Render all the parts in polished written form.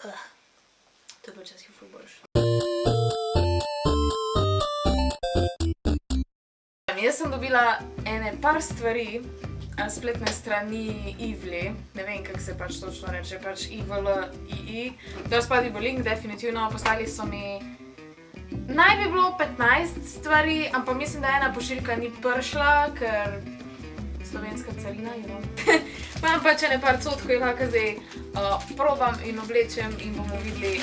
To je pa včasih ful boljše. Jaz sem dobila par stvari spletne strani Ivli, ne vem, kako se pač točno reče, pač IVLII. Dal spadi bo link, definitivno, poslali so mi, naj bi bilo 15 stvari, ampak mislim, da ena pošiljka ni prišla, ker slovenska carina, imam pač ene par cotkov, kakor zdaj probam in oblečem in bomo videli,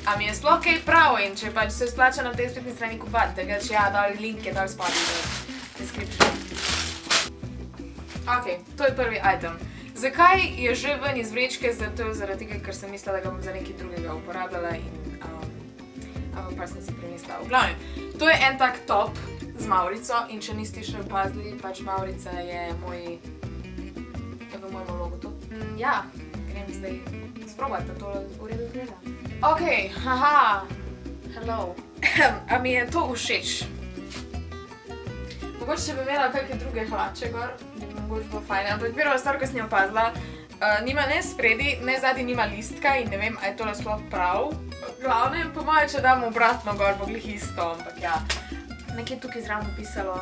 a mi je sploh kaj prav in če pač se splača na tej spletni strani kupati, tega če ja, dal link je dal spadi v description. Ok, to je prvi item. Zakaj je že ven iz vrečke? Zato zaradi tega, ker sem mislila, da ga bom za nekaj drugega uporabljala in pa sem si premislila. V glavnem, to je en tak top z Maurico in če niste še opazili, pač Maurica je v mojem logu to. Ja, grem zdaj sprobati, da to v redu gleda. Ok, haha, hello. A mi je to všeč? Mogoče, če bi imela kakšne druge hlače gor, bi mogoče bilo fajn, ampak prva stvar, ko sem jo opazila, nima ne spredi, ne zadnji nima listka in ne vem, a je tole sploh prav. Glavne, po moje, če dam obratno gor, bo glih isto, ampak ja. Nekje tukaj zraven pisalo,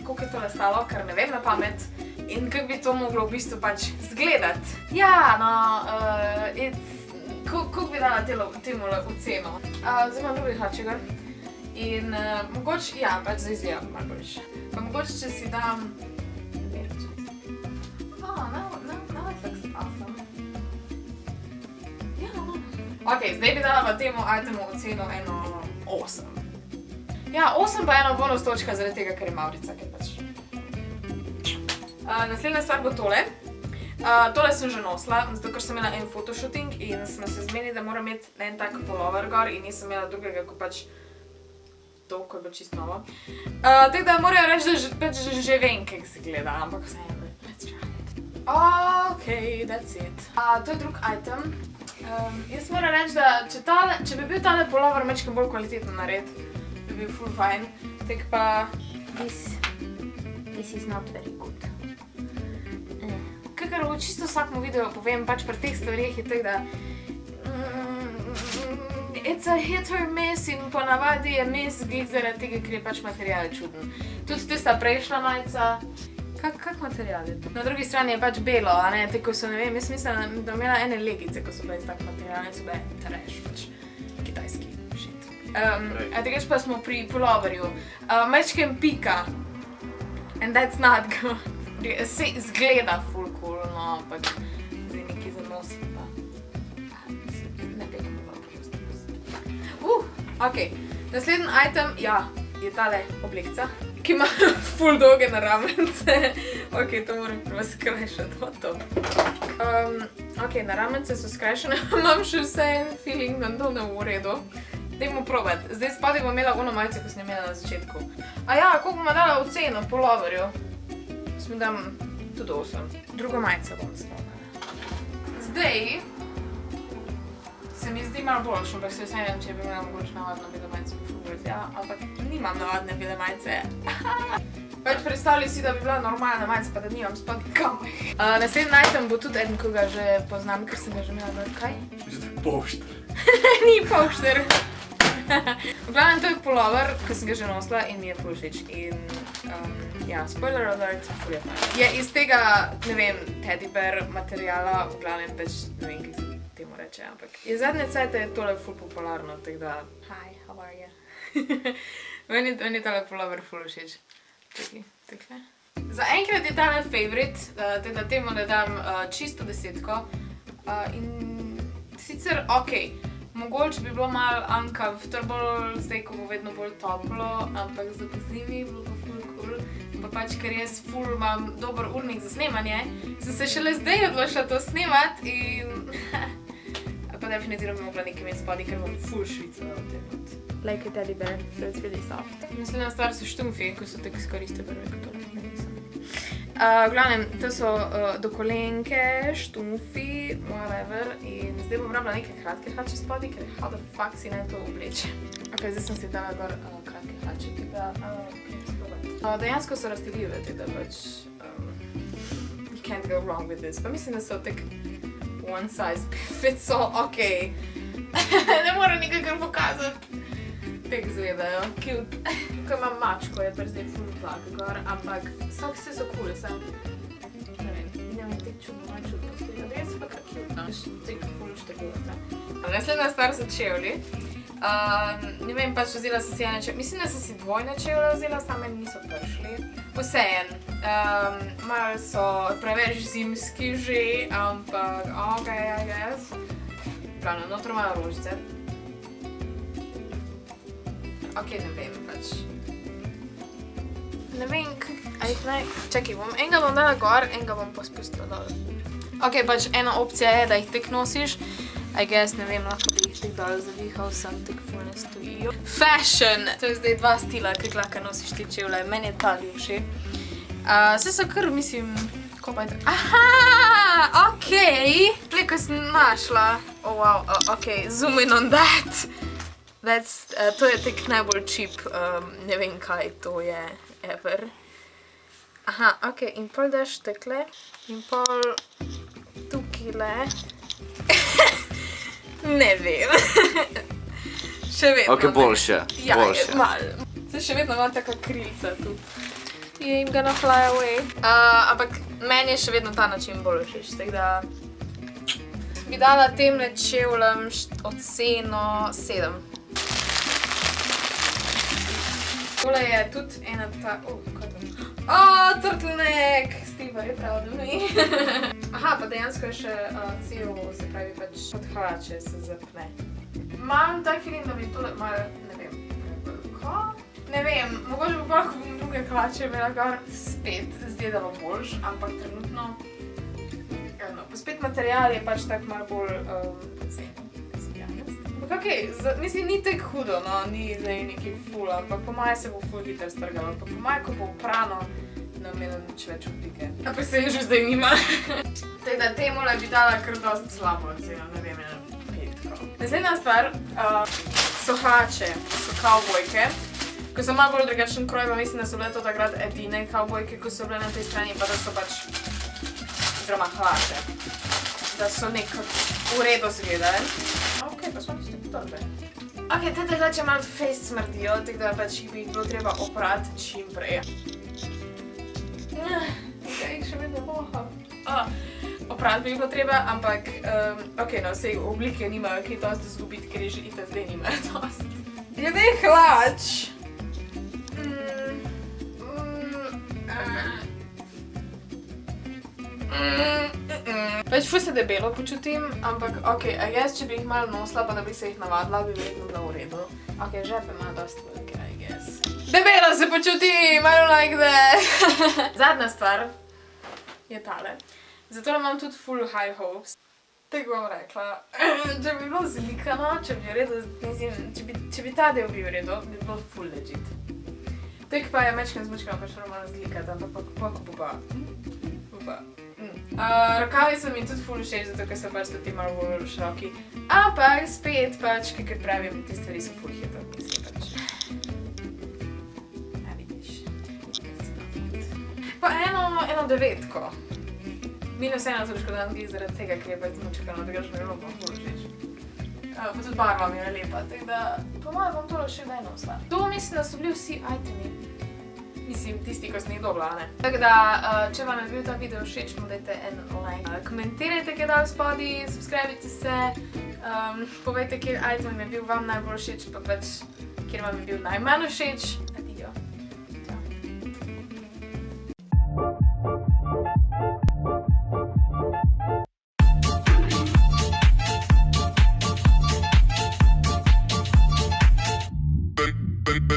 koliko je tole stalo, ker ne vem na pamet in kako bi to moglo v bistvu pač zgledati. Ja, no, koliko bi dala temu oceno. Zdaj imam drugi hlače gor in mogoče, ja, pač zdaj izgledam malo boljše. Pa mogoče, če si dam... Now it looks awesome. Ja, no. Ok, zdaj bi dala pa temu itemu oceno 8. Ja, 8 pa eno bonus točka zaradi tega, ker je Maurica, ker pač. Naslednja stvar bo tole. Tole sem že nosila, zato ker sem imela en fotoshooting in smo se zmenili, da moram imeti en tak pullover gor in nisem imela drugega, ko pač to, ko je bilo čisto novo. Tako da morajo reči, da pač že vem, kako se gleda, ampak vseeno, let's try it. Ok, that's it. To je drug item. Jaz moram reči, da če bi bil tale pullover mečkaj bolj kvalitetno nared, bi bil ful fajn. Tako pa... This is not very good. Kakor v čisto vsakmu videu povem, pač pri teh stvarih je tako, da it's a hit or miss in ponavadi je miss glih zaradi tega, ker je pač material čuden. Tudi tista prejšnja majica, kak material je to? Na drugi strani je pač belo, a ne, tako so, ne vem, jaz mislim, da imela ene legice, ko so bile iz tak material, so bile trash, pač kitajski shit. Tegač pa smo pri pulloverju. Mečkem pika. And that's not good. Se zgleda ful cool, no, ampak zdaj nekaj za nosim pa. Ne pekam pa prosto. Ok, naslednji item, ja, je tale oblekca, ki ima ful dolge naramence. Ok, to moram prvo skrajšati, what to. Ok, naramence so skrajšane, imam še vse en feeling, da to ne bo v redu. Dajmo probati. Zdaj spadi bom imela ono majico, ko sem imela na začetku. A ja, koliko bom dala oceno pulloverju? Smo dam tudi 8. Drugo majico bom spomnila. Zdaj se mi zdi malo boljš, ampak se vseeno, če bi imela mogoče navadno bele majice, bi ful bolj, ja, ampak nimam navadne bele majice. Pač predstavljaj si, da bi bila normalna majica, pa da nimam spadi kamaj. Naslednji item bo tudi eden, ko ga že poznam, ker sem ga že imela dati. Kaj? Mislim, povšter. Ni povšter. V glavnem, to je pullover, ko sem ga že nosila in mi je ful všeč. In ja, spoiler alert, ful je fajn. Je iz tega, ne vem, teddy bear materijala, v glavnem pač, ne vem, kako se temu reče, ampak je zadnje cajte je tole ful popularno, tako da, hi, how are you? Meni je tole pullover ful všeč. Čekaj, takle. Za enkrat je tale favorite, tako da temu ne dam čisto 10. In sicer, okej, mogoče bi bilo malo uncomfortable, zdaj, ko bo vedno bolj toplo, ampak za pozimi bi bilo pa ful cool. Pa pač, ker jaz ful imam dober urnik za snemanje, sem se šele zdaj odločila to snemat in... Pa definitivno bi mogla nekaj imeti spadi, ker bom ful švicala v tem od. Like a teddy bear, so it's really soft. Naslednja stvar so štumfi, ko so tako skoriste prve, kot to ne nisem. V glavnem, to so dokolenke, štumfi, whatever, in zdaj bom rabila neke kratke hlače spadi, ker how the fuck si naj to obleče. Ok, zdaj sem si dala gor kratke hlače, tako da, dejansko so raztegljive, tako da pač you can't go wrong with this. Pa mislim, da so tak one size fits all, okej. Ne moram nikakor pokazati. Tek izgledajo, cute. Ko imam mačko, je pač zdaj ful tlak gor, ampak soksi so cool, sam. Ne vem, tek čudno, malo čudno stojijo, da je se pa kar cute, no. Tek ful šteglota. Naslednja stvar so čevlji. Ne vem, pač vzela sem si ene čevlje, mislim, da sem si dvojne čevlje vzela, same niso prišli. Vseeno, malo so preveč zimski že, ampak okej, I guess. Pravno, notro imajo rožice. Okej, ne vem, pač. Ne vem, a jih naj... Čakaj, enega bom dala gor, enega bom pa spustila dol. Okej, pač ena opcija je, da jih tek nosiš. I guess, ne vem, lahko bi jih tek dol zavihal, sem tek ful ne stojijo. Fashion! To je zdaj dva stila, ki lahko nosiš te čevlje. Meni je ta ljubši. Vse so kar, mislim, ko pa je to... Aha! Okej! Tliko sem našla. Oh, wow, okej, zoom in on that. To je tek najbolj cheap, ne vem kaj to je, ever. Aha, okej, in pol daš tekle, in pol tukile. Ne vem. Še vedno. Ok, boljše. Ja, malo. Se še vedno imam taka krilca tu. I'm gonna fly away. Ampak meni je še vedno ta način bolj všeč, tako da bi dala temle čevljem oceno 7. Tole je tudi ena ta... kaj to? Turtleneck! Steve je prav do me. Aha, pa dejansko je še cel, se pravi, pač od hlače se zapne. Imam tak feeling, da bi tole malo, ne vem, ko? Ne vem, mogoče bo pa, ko bom druge hlače imela kar spet izgledalo boljš, ampak trenutno, pa spet material je pač tak malo bolj poceni. Ampak okej, mislim, ni tek hudo, no, ni zdaj neki ful, ampak po moje se bo ful hitro strgalo, pa po moje, ko bo oprano, ne bom imela nič več oblike. Ampak se je že zdaj nima. Tako da temule bi dala kar dosti slabo oceno, ne vem, ena 5. Naslednja stvar so hlače, so kavbojke, ko so malo bolj drugačen kroj, pa mislim, da so bile to takrat edine kavbojke, ko so bile na tej strani, pa da so pač, oziroma hlače, da so nekako v redu zgledali. Okej, pa smo tisti torbe. Okej, te hlače malo fejst smrdijo, tako da pač jih bi bilo treba oprati čim prej. Nekaj jih še vedno boham. Oprati bi bilo treba, ampak okej, no, sej oblike nimajo kaj dosti izgubiti, ker je že itak zdaj nimajo dosti. Glede hlač. Pač ful se debelo počutim, ampak okej, I guess, če bi jih malo nosila, pa da bi se jih navadila, bi verjetno bilo v redu. Okej, žepe ima dosti velike, I guess. Debelo se počutim, I don't like that. Zadnja stvar je tale. Zato imam tudi full high hopes. Tako bom rekla, če bi bilo zlikano, če bi v redu, mislim, če bi ta del bil v redu, bi bilo full legit. Tek pa je mečken zmučkano, pač moram malo zlikati, ampak pa ko pa. Rokavi so mi tudi ful všeč, zato ker so pač tudi malo bolj široki. Ampak spet pač, kakor pravim, te stvari so ful hitro, mislim pač. A vidiš. Pa eno 9. Minus 1 točko dan glih zaradi tega, ker je pač zmučkano, tega že mi je bilo ful všeč. Pa tudi barva mi je lepa, tako da po mojem bom tole še daj nosila. To mislim, da so bili vsi itemi. Mislim, tisti, ko sem jih dobila, ne. Tako da, če vam je bil ta video všeč, mu dajte en like. Komentirajte, kaj dal spodi, subscribite se, povejte, kjer item je bil vam najbolj všeč, pa pač, kjer vam je bil najmanj všeč. Adijo.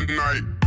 Night.